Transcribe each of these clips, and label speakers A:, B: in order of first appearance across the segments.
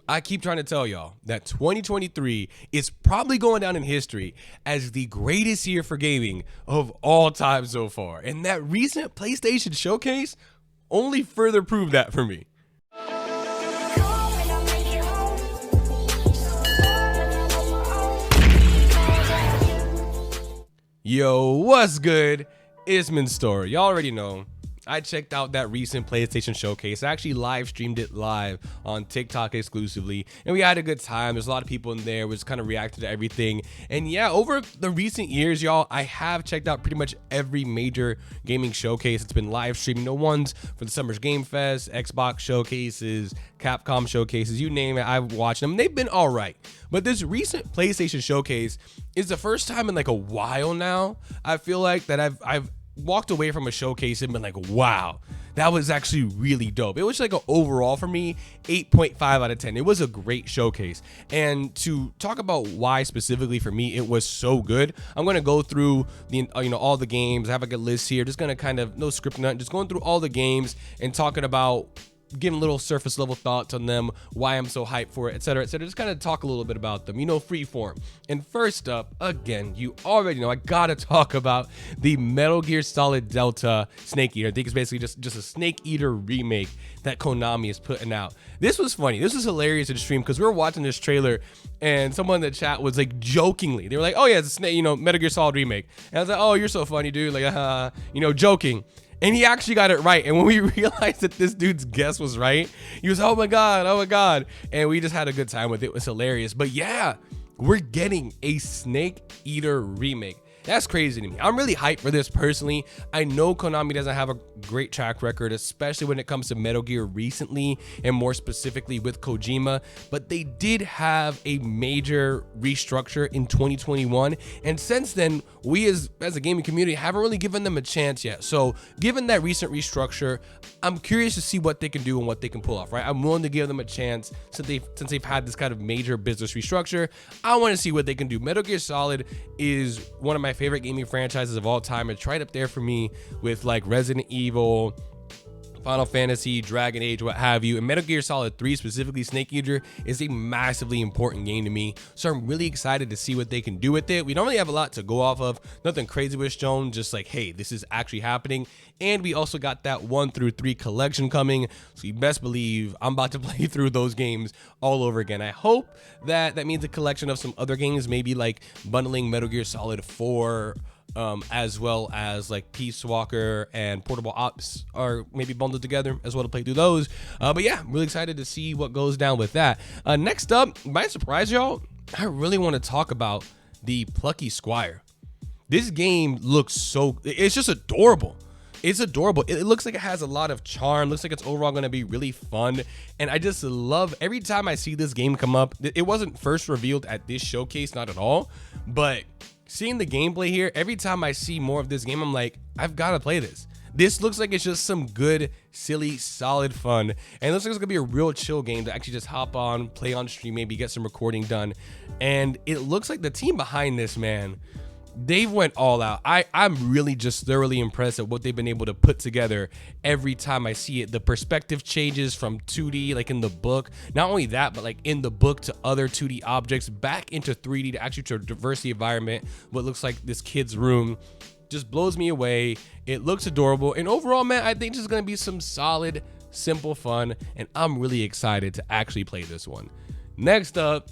A: I keep trying to tell y'all that 2023 is probably going down in history as the greatest year for gaming of all time so far. And that recent PlayStation showcase only further proved that for me. Yo, what's good? It's Min Story. Y'all already know. I checked out that recent PlayStation showcase. I actually live streamed it live on TikTok exclusively, and we had a good time. There's a lot of people in there, was kind of reacted to everything. And yeah, over the recent years, y'all, I have checked out pretty much every major gaming showcase. It's been live streaming. The ones for the Summer's Game Fest, Xbox showcases, Capcom showcases, you name it, I've watched them. They've been all right. But this recent PlayStation showcase is the first time in like a while now, I feel like, that I've walked away from a showcase and been like, wow, that was actually really dope. It was like an overall for me 8.5 out of 10. It was a great showcase. And to talk about why specifically for me it was so good, I'm going to go through the all the games. I have like a list here, just going to kind of, no script, nothing, just going through all the games and talking about, giving little surface level thoughts on them, why I'm so hyped for it, etc., etc. Just kind of talk a little bit about them, free form. And first up, again, you already know I gotta talk about the Metal Gear Solid Delta Snake Eater. I think it's basically just a Snake Eater remake that Konami is putting out. This was funny. This was hilarious in the stream because we were watching this trailer and someone in the chat was like jokingly, they were like, oh yeah, it's a Snake, Metal Gear Solid remake. And I was like, oh, you're so funny, dude. Like, joking. And he actually got it right. And when we realized that this dude's guess was right, he was, oh my God. And we just had a good time with it. It was hilarious. But yeah, we're getting a Snake Eater remake. That's crazy to me. I'm really hyped for this personally. I know Konami doesn't have a great track record, especially when it comes to Metal Gear recently, and more specifically with Kojima, but they did have a major restructure in 2021. And since then, we as a gaming community haven't really given them a chance yet. So given that recent restructure, I'm curious to see what they can do and what they can pull off, right? I'm willing to give them a chance since they've had this kind of major business restructure. I want to see what they can do. Metal Gear Solid is one of my favorite gaming franchises of all time. It's right up there for me with like Resident Evil, Final Fantasy, Dragon Age, what have you. And Metal Gear Solid 3, specifically Snake Eater, is a massively important game to me. So I'm really excited to see what they can do with it. We don't really have a lot to go off of. Nothing crazy was shown, just like, hey, this is actually happening. And we also got that 1 through 3 collection coming. So you best believe I'm about to play through those games all over again. I hope that means a collection of some other games, maybe like bundling Metal Gear Solid 4 as well as like Peace Walker and Portable Ops are maybe bundled together as well to play through those. But yeah, I'm really excited to see what goes down with that. Next up, might surprise y'all, I really want to talk about the Plucky Squire. This game looks it's just adorable. It's adorable. It looks like it has a lot of charm. Looks like it's overall going to be really fun. And I just love every time I see this game come up. It wasn't first revealed at this showcase, not at all. But seeing the gameplay here, every time I see more of this game, I'm like, I've got to play this. This looks like it's just some good, silly, solid fun. And it looks like it's going to be a real chill game to actually just hop on, play on stream, maybe get some recording done. And it looks like the team behind this, man, they've went all out. I'm really just thoroughly impressed at what they've been able to put together every time I see it. The perspective changes from 2D, like in the book. Not only that, but like in the book to other 2D objects, back into 3D to actually traverse the environment. What looks like this kid's room just blows me away. It looks adorable. And overall, man, I think this is going to be some solid, simple fun. And I'm really excited to actually play this one. Next up,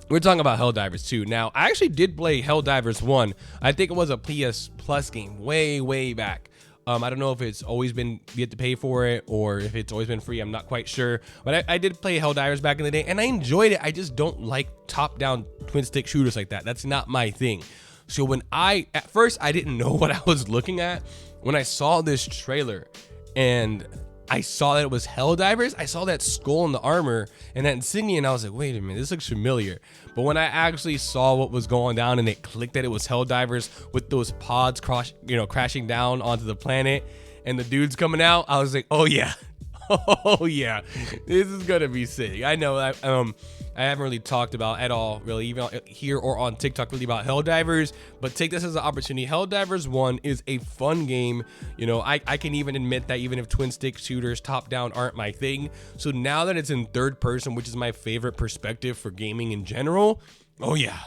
A: we're talking about Helldivers 2. Now, I actually did play Helldivers 1. I think it was a PS Plus game way back. I don't know if it's always been, you have to pay for it, or if it's always been free. I'm not quite sure. But I did play Helldivers back in the day, and I enjoyed it. I just don't like top-down twin-stick shooters like that. That's not my thing. So at first, I didn't know what I was looking at. When I saw this trailer, and I saw that it was Helldivers, I saw that skull in the armor and that insignia, and I was like, wait a minute, this looks familiar. But when I actually saw what was going down and it clicked that it was Helldivers with those pods crashing down onto the planet and the dudes coming out, I was like, oh yeah, Oh yeah, this is gonna be sick. I know. I haven't really talked about at all, really, even here or on TikTok, really about Helldivers. But take this as an opportunity. Helldivers 1 is a fun game. You know, I can even admit that even if twin stick shooters top down aren't my thing. So now that it's in third person, which is my favorite perspective for gaming in general, oh yeah.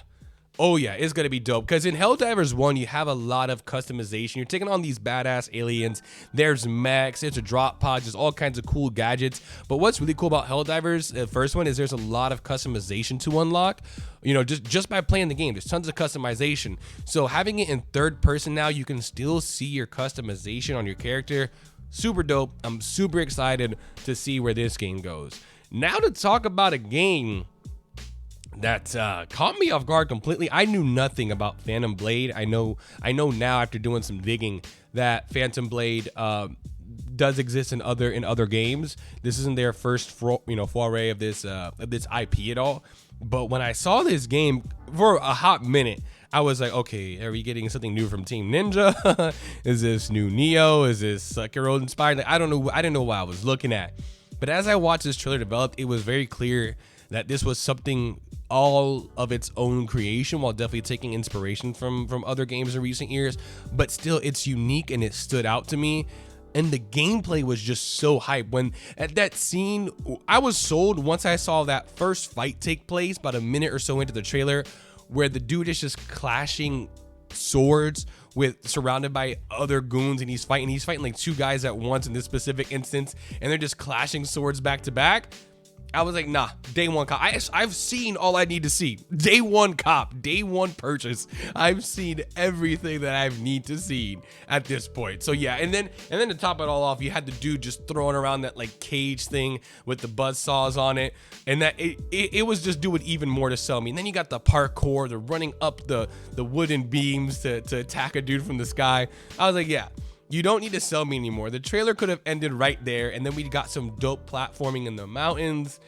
A: Oh yeah, it's gonna be dope, because in Helldivers 1 you have a lot of customization. You're taking on these badass aliens, there's mechs, there's a drop pod, there's all kinds of cool gadgets. But what's really cool about Helldivers, the first one, is there's a lot of customization to unlock. You know, just by playing the game, there's tons of customization. So having it in third person now, you can still see your customization on your character. Super dope. I'm super excited to see where this game goes. Now to talk about a game that caught me off guard completely. I knew nothing about Phantom Blade. I know now after doing some digging that Phantom Blade does exist in other games. This isn't their first foray of this IP at all. But when I saw this game for a hot minute, I was like, okay, are we getting something new from Team Ninja? Is this new Neo? Is this Sekiro inspired? Like, I don't know. I didn't know what I was looking at. But as I watched this trailer develop, it was very clear that this was something all of its own creation, while definitely taking inspiration from other games in recent years. But still, it's unique and it stood out to me. And the gameplay was just so hype. When at that scene, I was sold once I saw that first fight take place about a minute or so into the trailer, where the dude is just clashing swords surrounded by other goons, and he's fighting like two guys at once in this specific instance, and they're just clashing swords back to back. I was like, nah, day one cop. I've seen all I need to see. Day one cop, day one purchase. I've seen everything that I need to see at this point. So yeah, and then to top it all off, you had the dude just throwing around that like cage thing with the buzz saws on it, and that it was just doing even more to sell me. And then you got the parkour, the running up the wooden beams to attack a dude from the sky. I was like, yeah. You don't need to sell me anymore. The trailer could have ended right there, and then we got some dope platforming in the mountains.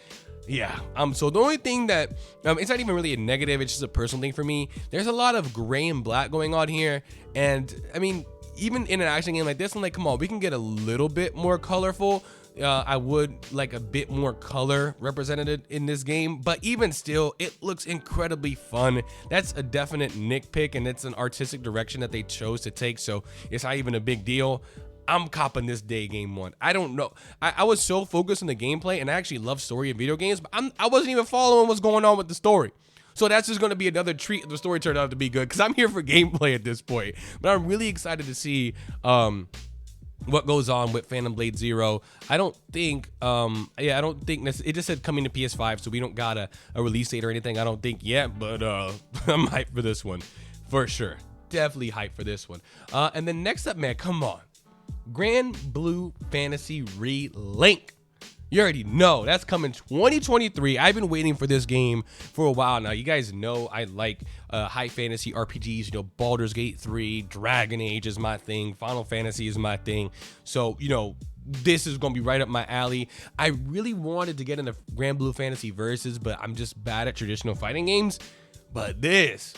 A: Yeah, so the only thing that, it's not even really a negative, it's just a personal thing for me. There's a lot of gray and black going on here, and I mean, even in an action game like this, I'm like, come on, we can get a little bit more colorful. I would like a bit more color represented in this game, but even still, it looks incredibly fun. That's a definite nitpick, and it's an artistic direction that they chose to take, so it's not even a big deal. I'm copping this day game one. I don't know. I was so focused on the gameplay, and I actually love story in video games, but I wasn't even following what's going on with the story. So that's just going to be another treat if the story turned out to be good, because I'm here for gameplay at this point. But I'm really excited to see what goes on with Phantom Blade 0. I don't think it just said coming to PS5, so we don't got a release date or anything, I don't think yet, but I'm hyped for this one for sure. Definitely hyped for this one. And then next up, man, come on, Granblue Fantasy Relink. You already know that's coming 2023. I've been waiting for this game for a while now. You guys know I like high fantasy RPGs. You know, Baldur's Gate 3, Dragon Age is my thing, Final Fantasy is my thing. So, you know, this is gonna be right up my alley. I really wanted to get into Granblue Fantasy Versus, but I'm just bad at traditional fighting games. But this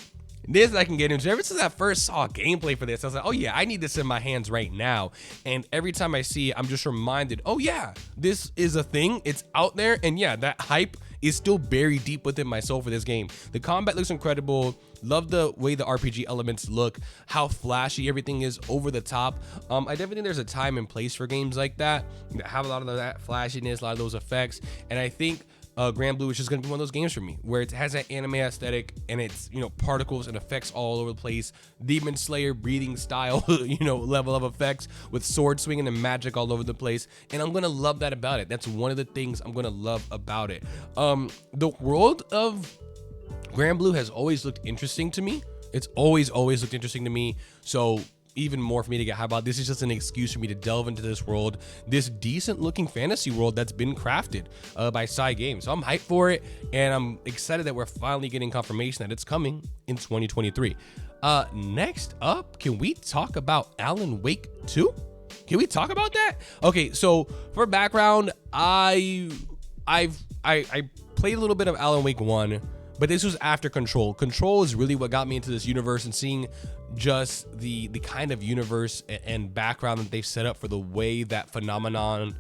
A: I can get into. Ever since I first saw gameplay for this, I was like, oh yeah, I need this in my hands right now. And every time I see it, I'm just reminded, oh yeah, this is a thing, it's out there. And yeah, that hype is still buried deep within my soul for this game. The combat looks incredible. Love the way the RPG elements look, how flashy everything is, over the top. I definitely think there's a time and place for games like that have a lot of that flashiness, a lot of those effects. And I think Granblue is just gonna be one of those games for me where it has that anime aesthetic, and it's, you know, particles and effects all over the place, Demon Slayer breathing style, you know, level of effects with sword swinging and magic all over the place, and I'm gonna love that about it. That's one of the things I'm gonna love about it. The world of Granblue has always looked interesting to me. It's always looked interesting to me. So even more for me to get hyped about. This is just an excuse for me to delve into this world, this decent looking fantasy world that's been crafted by Psy Games. So I'm hyped for it, and I'm excited that we're finally getting confirmation that it's coming in 2023. Next up, can we talk about Alan Wake 2? Can we talk about that? Okay, so for background, I played a little bit of Alan Wake 1, but this was after Control. Control is really what got me into this universe, and seeing just the kind of universe and background that they've set up for the way that phenomenon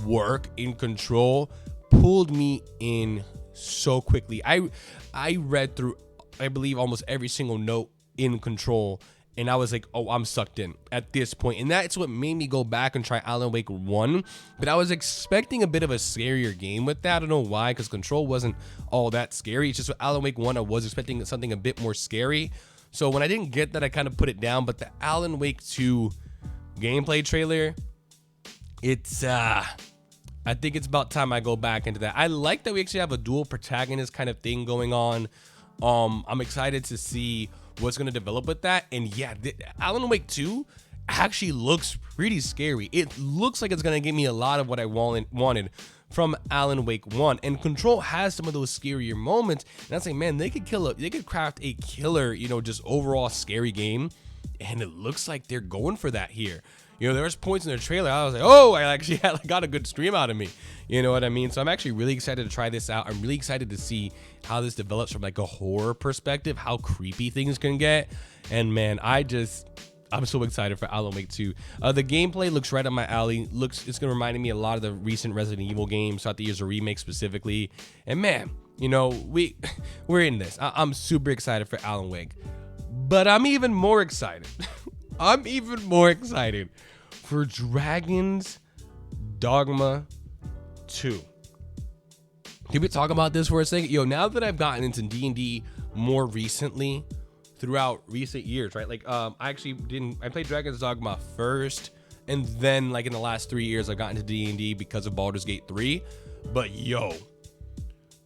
A: work in Control pulled me in so quickly. I read through, I believe, almost every single note in Control, and I was like, oh, I'm sucked in at this point. And that's what made me go back and try Alan Wake 1. But I was expecting a bit of a scarier game with that. I don't know why, because Control wasn't all that scary. It's just with Alan Wake 1, I was expecting something a bit more scary. So when I didn't get that, I kind of put it down. But the Alan Wake 2 gameplay trailer, it's, I think it's about time I go back into that. I like that we actually have a dual protagonist kind of thing going on. I'm excited to see what's going to develop with that. And yeah, Alan Wake 2 actually looks pretty scary. It looks like it's going to give me a lot of what I wanted from Alan Wake 1. And Control has some of those scarier moments. And I say, man, they could craft a killer, you know, just overall scary game. And it looks like they're going for that here. You know, there was points in the trailer I was like, oh, I actually got a good scream out of me. You know what I mean? So I'm actually really excited to try this out. I'm really excited to see how this develops from like a horror perspective, how creepy things can get. And man, I'm so excited for Alan Wake 2. The gameplay looks right up my alley. It's gonna remind me a lot of the recent Resident Evil games throughout the years of Remake specifically. And man, you know, we're in this. I'm super excited for Alan Wake. But I'm even more excited. I'm even more excited for Dragon's Dogma 2. Can we talk about this for a second? Yo, now that I've gotten into D&D more recently, throughout recent years, right? Like, I played Dragon's Dogma first, and then like in the last 3 years, I got into D&D because of Baldur's Gate 3. But yo,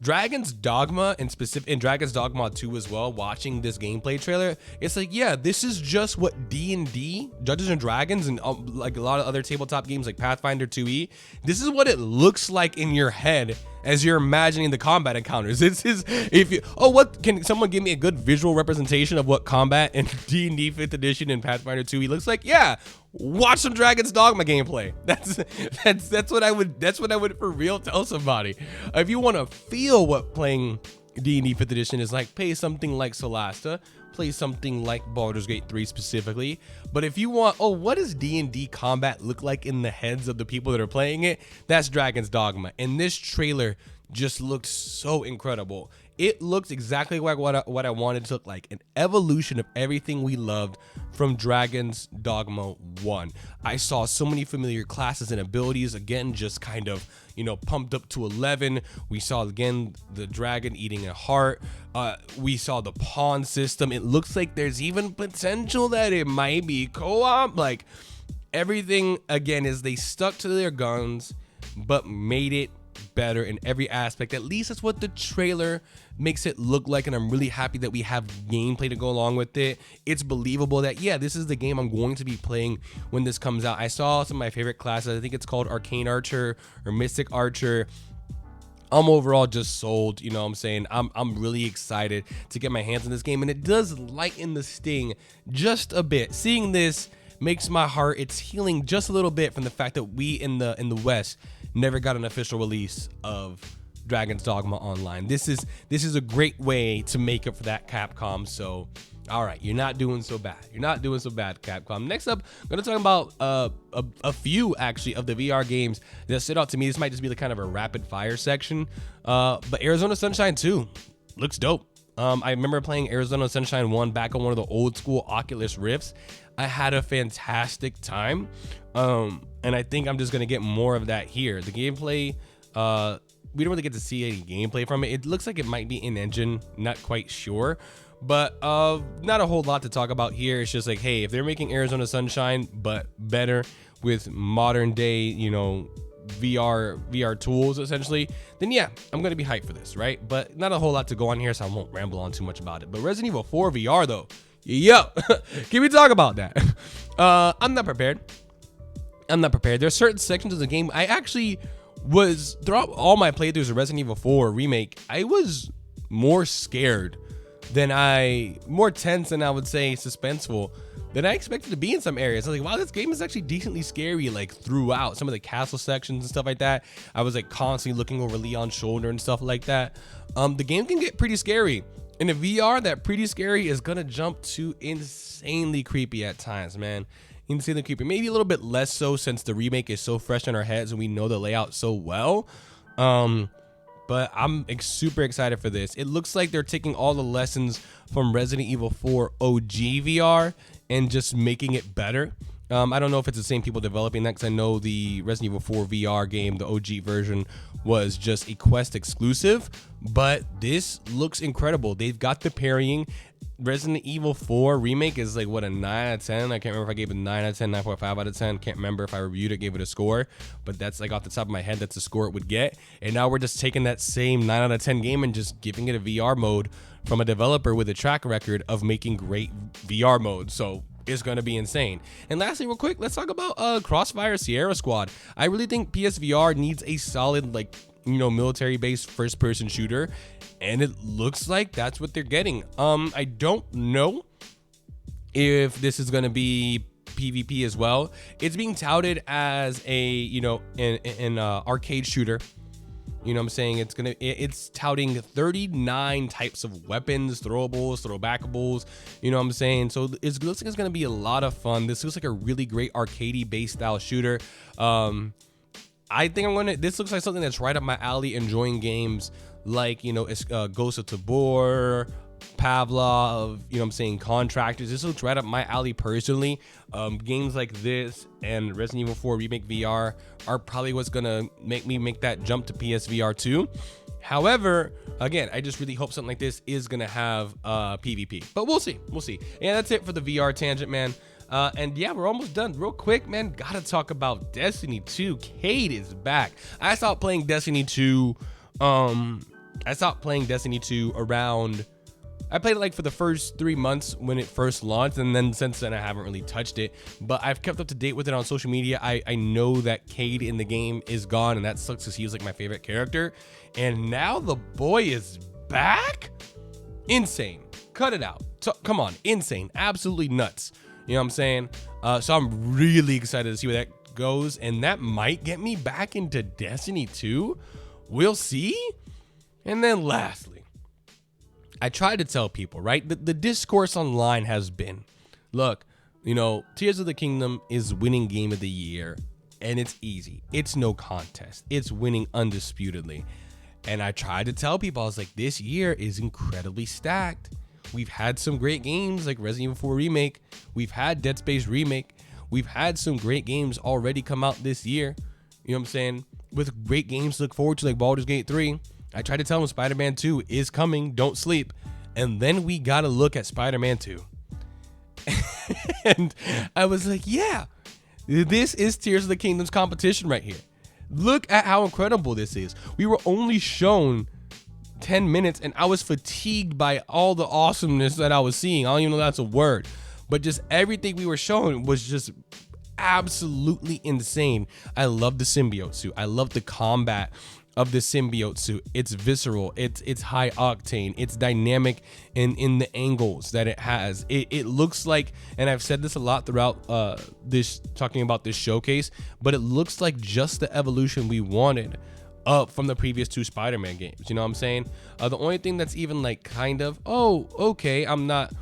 A: Dragon's Dogma and Dragon's Dogma 2 as well, watching this gameplay trailer, it's like, yeah, this is just what D&D, Dungeons and Dragons, and like a lot of other tabletop games like Pathfinder 2e, this is what it looks like in your head as you're imagining the combat encounters. What can someone give me a good visual representation of what combat in D&D 5th edition and Pathfinder 2e looks like? Yeah, watch some Dragon's Dogma gameplay. That's what I would for real tell somebody. If you want to feel what playing D&D 5th edition is like, play something like Solasta, play something like Baldur's Gate 3 specifically. But if you want, what does D&D combat look like in the heads of the people that are playing it? That's Dragon's Dogma. And this trailer just looked so incredible. It looks exactly like what I wanted to look like, an evolution of everything we loved from Dragon's Dogma 1. I saw so many familiar classes and abilities, again, just kind of, you know, pumped up to 11. We saw, again, the dragon eating a heart. We saw the pawn system. It looks like there's even potential that it might be co-op. Like, everything, again, is they stuck to their guns, but made it better in every aspect. At least that's what the trailer makes it look like, and I'm really happy that we have gameplay to go along with it. It's believable that, yeah, this is the game I'm going to be playing when this comes out. I saw some of my favorite classes. I think it's called Arcane Archer or Mystic Archer. I'm overall just sold, you know what I'm saying? I'm really excited to get my hands on this game, and it does lighten the sting just a bit. Seeing this makes my heart, it's healing just a little bit from the fact that we in the West never got an official release of Dragon's Dogma Online. This is a great way to make up for that, Capcom. So, all right, you're not doing so bad. You're not doing so bad, Capcom. Next up, I'm going to talk about a few, actually, of the VR games that stood out to me. This might just be the kind of a rapid fire section. But Arizona Sunshine 2 looks dope. I remember playing Arizona Sunshine 1 back on one of the old school Oculus Rifts. I had a fantastic time. And I think I'm just going to get more of that here. The gameplay, we don't really get to see any gameplay from it. It looks like it might be in-engine, not quite sure. But not a whole lot to talk about here. It's just like, hey, if they're making Arizona Sunshine, but better with modern day, you know, VR tools essentially, then yeah, I'm gonna be hyped for this, right? But not a whole lot to go on here, so I won't ramble on too much about it. But Resident Evil 4 VR though, yo, can we talk about that? I'm not prepared. There's certain sections of the game I actually was, throughout all my playthroughs of Resident Evil 4 Remake, I was more scared more tense than I would say suspenseful than I expected to be in some areas. I was like, wow, this game is actually decently scary, like throughout some of the castle sections and stuff like that. I was like constantly looking over Leon's shoulder and stuff like that. The game can get pretty scary. In a VR, that pretty scary is gonna jump to insanely creepy at times, man. insanely creepy. Maybe a little bit less so since the remake is so fresh in our heads and we know the layout so well. But I'm super excited for this. It looks like they're taking all the lessons from Resident Evil 4 OG VR and just making it better. I don't know if it's the same people developing that, because I know the Resident Evil 4 VR game, the OG version, was just a Quest exclusive, but this looks incredible. They've got the parrying. Resident Evil 4 Remake is like, what, a 9 out of 10? I can't remember if I gave it 9 out of 10, 9.5 out of 10. Can't remember if I reviewed it, gave it a score, but that's like off the top of my head, that's the score it would get. And now we're just taking that same 9 out of 10 game and just giving it a VR mode from a developer with a track record of making great VR modes. So it's going to be insane. And lastly, real quick, let's talk about Crossfire Sierra Squad. I really think PSVR needs a solid, like, you know, military-based first-person shooter, and it looks like that's what they're getting. I don't know if this is going to be PvP as well. It's being touted as a, you know, an arcade shooter. You know what I'm saying? It's touting 39 types of weapons, throwables, throwbackables. You know what I'm saying? So it looks like it's going to be a lot of fun. This looks like a really great arcade-based style shooter. I think this looks like something that's right up my alley, enjoying games like, you know, Ghost of Tabor, Pavlov, you know what I'm saying, Contractors. This looks right up my alley personally. Games like this and Resident Evil 4 Remake VR are probably what's gonna make me make that jump to PSVR 2. However, again, I just really hope something like this is gonna have PvP, but we'll see. And that's it for the VR tangent, man. And yeah, we're almost done. Real quick, man, gotta talk about Destiny 2. Cade is back. I stopped playing Destiny 2 around, I played it like for the first 3 months when it first launched, and then since then I haven't really touched it, but I've kept up to date with it on social media. I know that Cade in the game is gone, and that sucks because he was like my favorite character, and now the boy is back. Insane. Cut it out. Come on, insane, absolutely nuts. You know what I'm saying? So I'm really excited to see where that goes, and that might get me back into Destiny 2. We'll see. And then lastly, I try to tell people, right? The discourse online has been, look, you know, Tears of the Kingdom is winning game of the year, and it's easy. It's no contest. It's winning undisputedly. And I tried to tell people, I was like, this year is incredibly stacked. We've had some great games like Resident Evil 4 Remake. We've had Dead Space Remake. We've had some great games already come out this year. You know what I'm saying? With great games to look forward to, like Baldur's Gate 3. I tried to tell them Spider-Man 2 is coming. Don't sleep. And then we got to look at Spider-Man 2. And I was like, yeah, this is Tears of the Kingdom's competition right here. Look at how incredible this is. We were only shown 10 minutes and I was fatigued by all the awesomeness that I was seeing. I don't even know that's a word, but just everything we were shown was just absolutely insane. I love the symbiote suit. I love the combat of the symbiote suit. It's visceral, it's high octane, it's dynamic in the angles that it has. It looks like, and I've said this a lot throughout this talking about this showcase, but it looks like just the evolution we wanted from the previous 2 Spider-Man games. You know what I'm saying? The only thing that's even like kind of, oh, okay, I'm not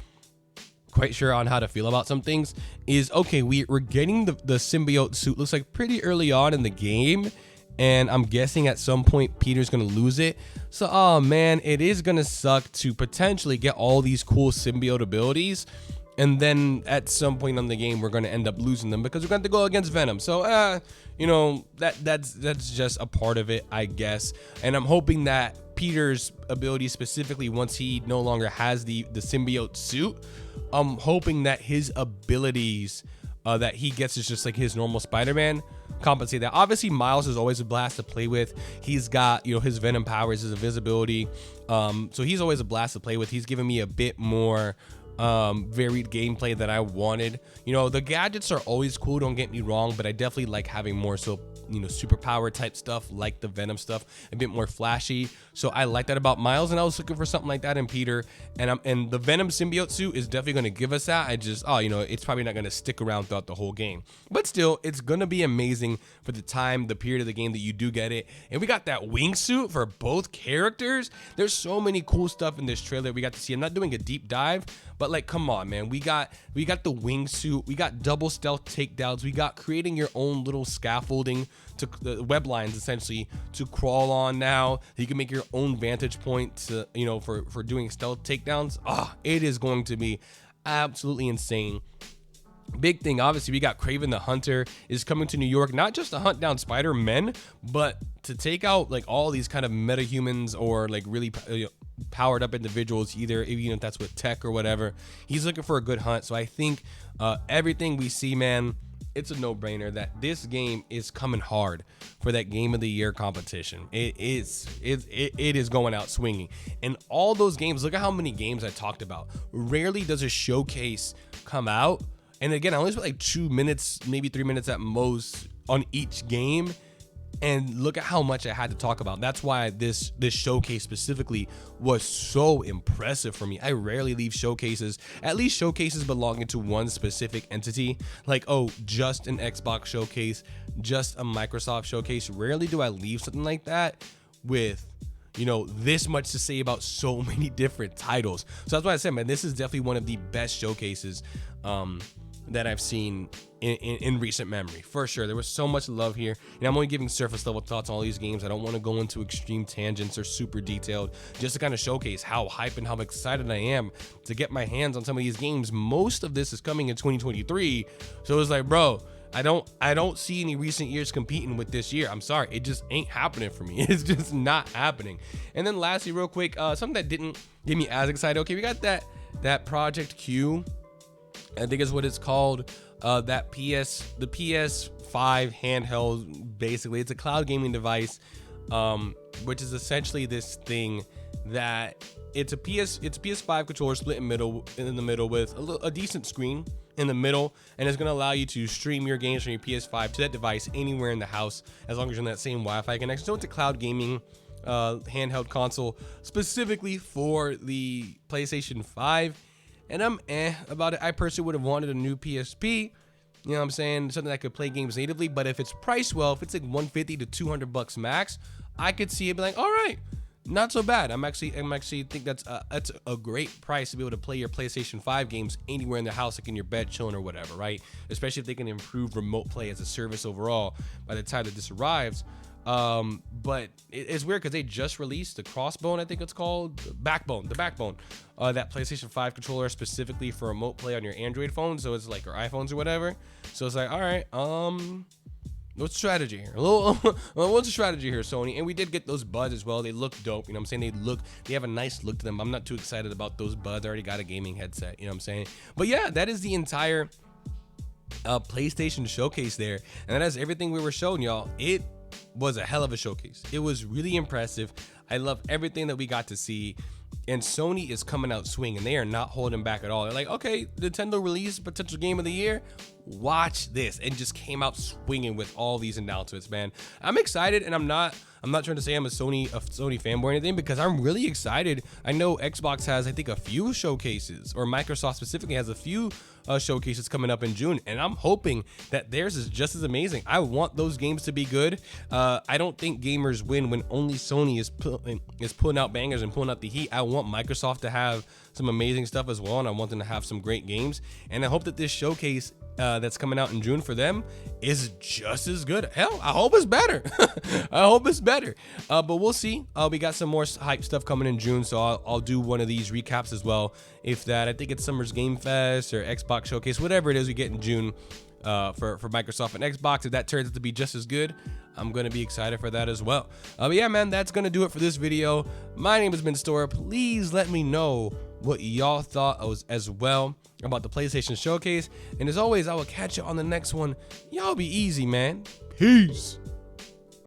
A: quite sure on how to feel about some things is, okay, we're getting the symbiote suit, looks like pretty early on in the game, and I'm guessing at some point Peter's gonna lose it. So, oh man, it is gonna suck to potentially get all these cool symbiote abilities, and then at some point in the game we're gonna end up losing them because we're going to go against Venom. So you know, that's just a part of it, I guess. And I'm hoping that Peter's ability, specifically once he no longer has the symbiote suit, I'm hoping that his abilities that he gets is just like his normal Spider-Man compensate that. Obviously Miles is always a blast to play with. He's got, you know, his Venom powers, his invisibility, so he's always a blast to play with. He's given me a bit more varied gameplay that I wanted. You know, the gadgets are always cool, don't get me wrong, but I definitely like having more so superpower type stuff, like the Venom stuff, a bit more flashy. So I like that about Miles, and I was looking for something like that in Peter. And the Venom symbiote suit is definitely going to give us that. It's probably not going to stick around throughout the whole game, but still, it's going to be amazing for the time, the period of the game that you do get it. And we got that wingsuit for both characters. There's so many cool stuff in this trailer we got to see. I'm not doing a deep dive, but like, come on, man. We got the wingsuit. We got double stealth takedowns. We got creating your own little scaffolding to the web lines, essentially, to crawl on now. You can make your own vantage point to, for doing stealth takedowns. It is going to be absolutely insane. Big thing, obviously, we got Kraven the Hunter is coming to New York, not just to hunt down Spider-Men, but to take out like all these kind of metahumans or like really powered up individuals, either if that's with tech or whatever. He's looking for a good hunt. So I think everything we see, man, it's a no-brainer that this game is coming hard for that Game of the Year competition. It is going out swinging. And all those games, look at how many games I talked about. Rarely does a showcase come out, and again, I only spent like 2 minutes, maybe 3 minutes at most on each game. And look at how much I had to talk about. That's why this showcase specifically was so impressive for me. I rarely leave showcases, at least showcases belonging to one specific entity, like, oh, just an Xbox showcase, just a Microsoft showcase. Rarely do I leave something like that with this much to say about so many different titles. So that's why I said, man, this is definitely one of the best showcases that I've seen in recent memory, for sure. There was so much love here, and I'm only giving surface level thoughts on all these games. I don't want to go into extreme tangents or super detailed, just to kind of showcase how hype and how excited I am to get my hands on some of these games. Most of this is coming in 2023, so it's like, bro, I don't see any recent years competing with this year. I'm sorry, it just ain't happening for me. It's just not happening. And then lastly, real quick, something that didn't get me as excited. Okay, we got that Project Q, I think is what it's called. The PS5 handheld, basically. It's a cloud gaming device, which is essentially this thing that it's a PS5 controller split in the middle with a decent screen in the middle, and it's going to allow you to stream your games from your PS5 to that device anywhere in the house, as long as you're in that same Wi-Fi connection. So it's a cloud gaming handheld console specifically for the PlayStation 5. And I'm about it. I personally would have wanted a new PSP, you know what I'm saying, something that could play games natively. But if it's priced well, if it's like $150 to $200 max, I could see it be like, all right, not so bad. I'm actually think that's a great price to be able to play your PlayStation 5 games anywhere in the house, like in your bed, chilling or whatever, right? Especially if they can improve remote play as a service overall by the time that this arrives. But it's weird because they just released the Crossbone, I think it's called, the backbone, that PlayStation 5 controller specifically for remote play on your Android phone. So it's like, or iPhones or whatever. So it's like, all right, what's the strategy here? What's the strategy here, Sony? And we did get those buds as well. They look dope, you know what I'm saying? They have a nice look to them. I'm not too excited about those buds. I already got a gaming headset, you know what I'm saying? But yeah, that is the entire PlayStation showcase there. And that is everything we were showing y'all. It was a hell of a showcase. It was really impressive. I love everything that we got to see, and Sony is coming out swinging. They are not holding back at all. They're like, okay, Nintendo released potential game of the year, watch this, and just came out swinging with all these announcements, man. I'm excited, and I'm not trying to say I'm a Sony fanboy or anything, because I'm really excited. I know Xbox has, I think, a few showcases, or Microsoft specifically has a few showcases coming up in June, and I'm hoping that theirs is just as amazing. I want those games to be good. I don't think gamers win when only Sony is putting out bangers and pulling out the heat. I want Microsoft to have some amazing stuff as well, and I want them to have some great games, and I hope that this showcase that's coming out in June for them is just as good. Hell, I hope it's better. I hope it's better. But we'll see. We got some more hype stuff coming in June, so I'll do one of these recaps as well. If that, I think it's Summer's Game Fest or Xbox Showcase, whatever it is we get in June for Microsoft and Xbox. If that turns out to be just as good, I'm going to be excited for that as well. But yeah, man, that's going to do it for this video. My name has been Stora. Please let me know what y'all thought as well about the PlayStation Showcase. And as always, I will catch you on the next one. Y'all be easy, man. Peace.